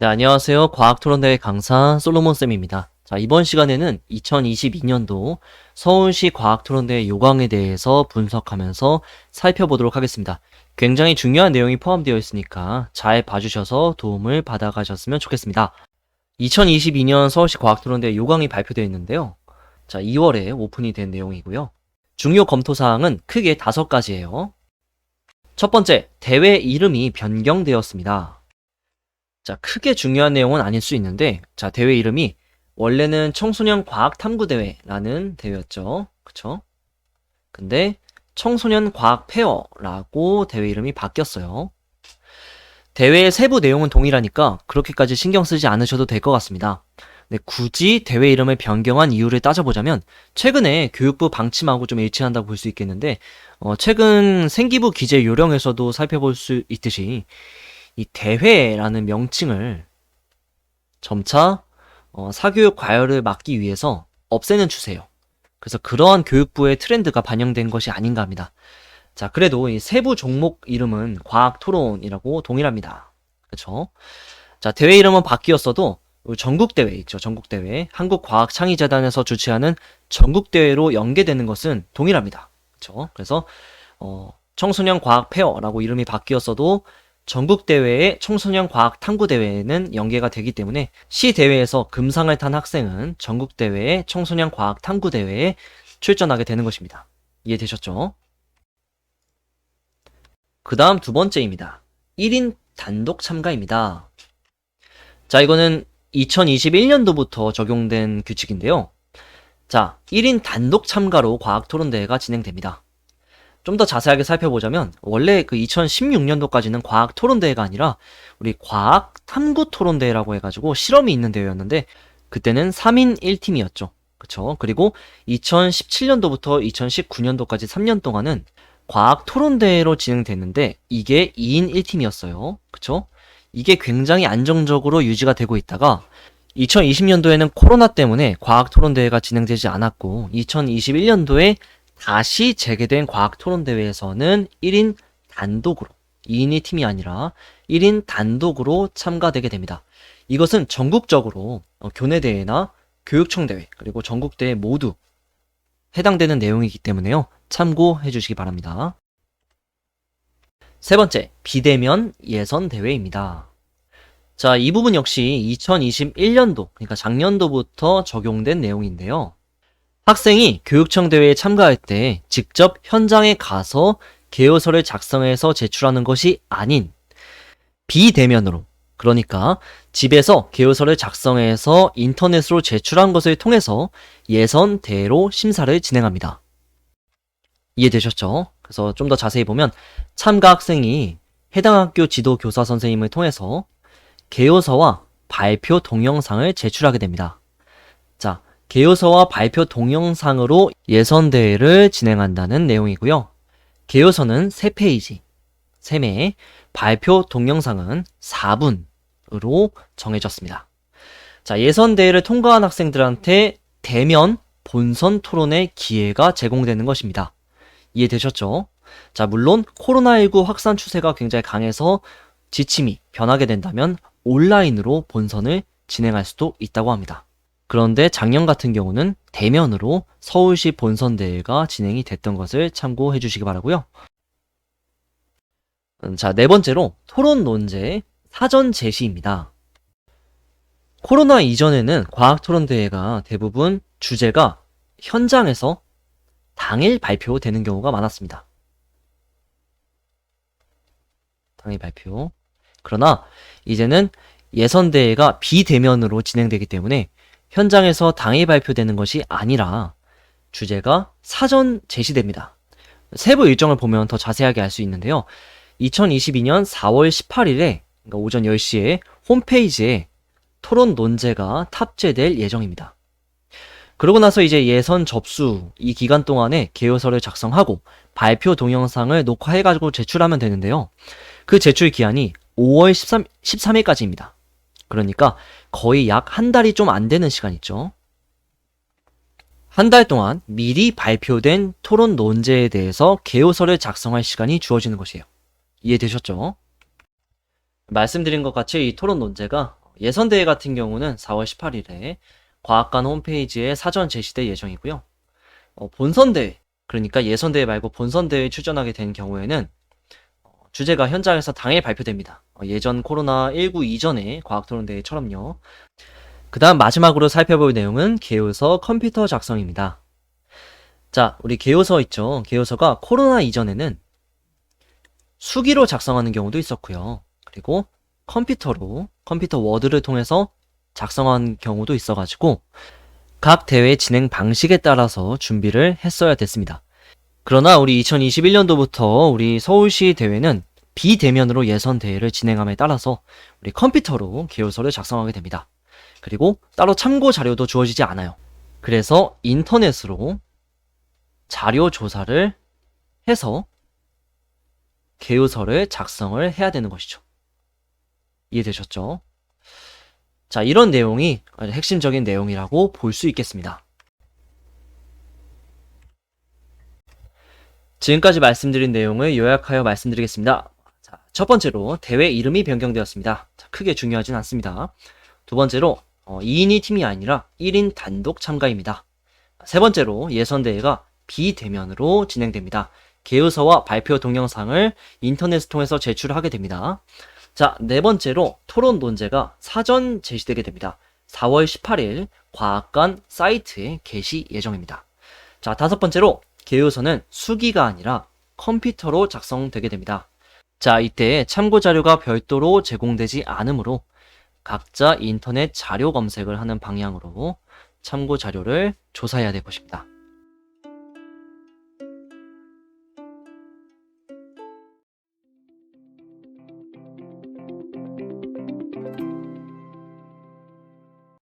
네, 안녕하세요. 과학토론대회 강사 솔로몬쌤입니다. 자, 이번 시간에는 2022년도 서울시 과학토론대회 요강에 대해서 분석하면서 살펴보도록 하겠습니다. 굉장히 중요한 내용이 포함되어 있으니까 잘 봐주셔서 도움을 받아가셨으면 좋겠습니다. 2022년 서울시 과학토론대회 요강이 발표되어 있는데요. 자, 2월에 오픈이 된 내용이고요. 중요 검토사항은 크게 5가지예요. 첫 번째, 대회 이름이 변경되었습니다. 자, 크게 중요한 내용은 아닐 수 있는데, 자, 대회 이름이 원래는 청소년 과학탐구대회라는 대회였죠. 그쵸? 근데 청소년 과학페어라고 대회 이름이 바뀌었어요. 대회의 세부 내용은 동일하니까 그렇게까지 신경 쓰지 않으셔도 될 것 같습니다. 네, 굳이 대회 이름을 변경한 이유를 따져보자면 최근에 교육부 방침하고 좀 일치한다고 볼 수 있겠는데, 최근 생기부 기재 요령에서도 살펴볼 수 있듯이 이 대회라는 명칭을 점차 사교육 과열을 막기 위해서 없애는 추세예요. 그래서 그러한 교육부의 트렌드가 반영된 것이 아닌가 합니다. 자, 그래도 이 세부 종목 이름은 과학토론이라고 동일합니다. 그렇죠? 자, 대회 이름은 바뀌었어도 전국대회 있죠. 전국대회. 한국과학창의재단에서 주최하는 전국대회로 연계되는 것은 동일합니다. 그렇죠? 그래서 청소년 과학페어라고 이름이 바뀌었어도 전국대회의 청소년 과학탐구대회에는 연계가 되기 때문에 시대회에서 금상을 탄 학생은 전국대회의 청소년 과학탐구대회에 출전하게 되는 것입니다. 이해되셨죠? 그 다음 두 번째입니다. 1인 단독 참가입니다. 자, 이거는 2021년도부터 적용된 규칙인데요. 자, 1인 단독 참가로 과학토론대회가 진행됩니다. 좀 더 자세하게 살펴보자면 원래 그 2016년도까지는 과학 토론대회가 아니라 우리 과학 탐구 토론대회라고 해가지고 실험이 있는 대회였는데 그때는 3인 1팀이었죠. 그쵸? 그리고 2017년도부터 2019년도까지 3년 동안은 과학 토론대회로 진행됐는데 이게 2인 1팀이었어요. 그쵸? 이게 굉장히 안정적으로 유지가 되고 있다가 2020년도에는 코로나 때문에 과학 토론대회가 진행되지 않았고 2021년도에 다시 재개된 과학토론대회에서는 1인 단독으로 2인이 팀이 아니라 1인 단독으로 참가되게 됩니다. 이것은 전국적으로 교내대회나 교육청대회 그리고 전국대회 모두 해당되는 내용이기 때문에요. 참고해 주시기 바랍니다. 세 번째, 비대면 예선대회입니다. 자, 이 부분 역시 2021년도 그러니까 작년도부터 적용된 내용인데요. 학생이 교육청 대회에 참가할 때 직접 현장에 가서 개요서를 작성해서 제출하는 것이 아닌 비대면으로, 그러니까 집에서 개요서를 작성해서 인터넷으로 제출한 것을 통해서 예선 대회로 심사를 진행합니다. 이해되셨죠? 그래서 좀 더 자세히 보면 참가 학생이 해당 학교 지도 교사 선생님을 통해서 개요서와 발표 동영상을 제출하게 됩니다. 자, 개요서와 발표 동영상으로 예선대회를 진행한다는 내용이고요. 개요서는 3페이지, 3매, 발표 동영상은 4분으로 정해졌습니다. 자, 예선대회를 통과한 학생들한테 대면 본선 토론의 기회가 제공되는 것입니다. 이해되셨죠? 자, 물론 코로나19 확산 추세가 굉장히 강해서 지침이 변하게 된다면 온라인으로 본선을 진행할 수도 있다고 합니다. 그런데 작년 같은 경우는 대면으로 서울시 본선대회가 진행이 됐던 것을 참고해 주시기 바라고요. 자, 네 번째로 토론 논제 사전 제시입니다. 코로나 이전에는 과학토론대회가 대부분 주제가 현장에서 당일 발표되는 경우가 많았습니다. 당일 발표. 그러나 이제는 예선대회가 비대면으로 진행되기 때문에 현장에서 당일 발표되는 것이 아니라 주제가 사전 제시됩니다. 세부 일정을 보면 더 자세하게 알 수 있는데요. 2022년 4월 18일에 그러니까 오전 10시에 홈페이지에 토론 논제가 탑재될 예정입니다. 그러고 나서 이제 예선 접수 이 기간 동안에 개요서를 작성하고 발표 동영상을 녹화해가지고 제출하면 되는데요. 그 제출 기한이 5월 13일까지입니다. 그러니까 거의 약 한 달이 좀 안 되는 시간 있죠. 한 달 동안 미리 발표된 토론 논제에 대해서 개요서를 작성할 시간이 주어지는 것이에요. 이해되셨죠? 말씀드린 것 같이 이 토론 논제가 예선대회 같은 경우는 4월 18일에 과학관 홈페이지에 사전 제시될 예정이고요. 본선대회, 그러니까 예선대회 말고 본선대회에 출전하게 된 경우에는 주제가 현장에서 당일 발표됩니다. 예전 코로나19 이전의 과학토론대회처럼요. 그 다음 마지막으로 살펴볼 내용은 개요서 컴퓨터 작성입니다. 자, 우리 개요서 있죠. 개요서가 코로나 이전에는 수기로 작성하는 경우도 있었고요. 그리고 컴퓨터 워드를 통해서 작성한 경우도 있어가지고 각 대회 진행 방식에 따라서 준비를 했어야 됐습니다. 그러나 우리 2021년도부터 우리 서울시 대회는 비대면으로 예선 대회를 진행함에 따라서 우리 컴퓨터로 개요서를 작성하게 됩니다. 그리고 따로 참고 자료도 주어지지 않아요. 그래서 인터넷으로 자료 조사를 해서 개요서를 작성을 해야 되는 것이죠. 이해되셨죠? 자, 이런 내용이 핵심적인 내용이라고 볼 수 있겠습니다. 지금까지 말씀드린 내용을 요약하여 말씀드리겠습니다. 자, 첫 번째로 대회 이름이 변경되었습니다. 자, 크게 중요하진 않습니다. 두 번째로 2인이 팀이 아니라 1인 단독 참가입니다. 세 번째로 예선대회가 비대면으로 진행됩니다. 개요서와 발표 동영상을 인터넷을 통해서 제출하게 됩니다. 자, 네 번째로 토론 논제가 사전 제시되게 됩니다. 4월 18일 과학관 사이트에 게시 예정입니다. 자, 다섯 번째로 개요서는 수기가 아니라 컴퓨터로 작성되게 됩니다. 자, 이때 참고 자료가 별도로 제공되지 않으므로 각자 인터넷 자료 검색을 하는 방향으로 참고 자료를 조사해야 될 것입니다.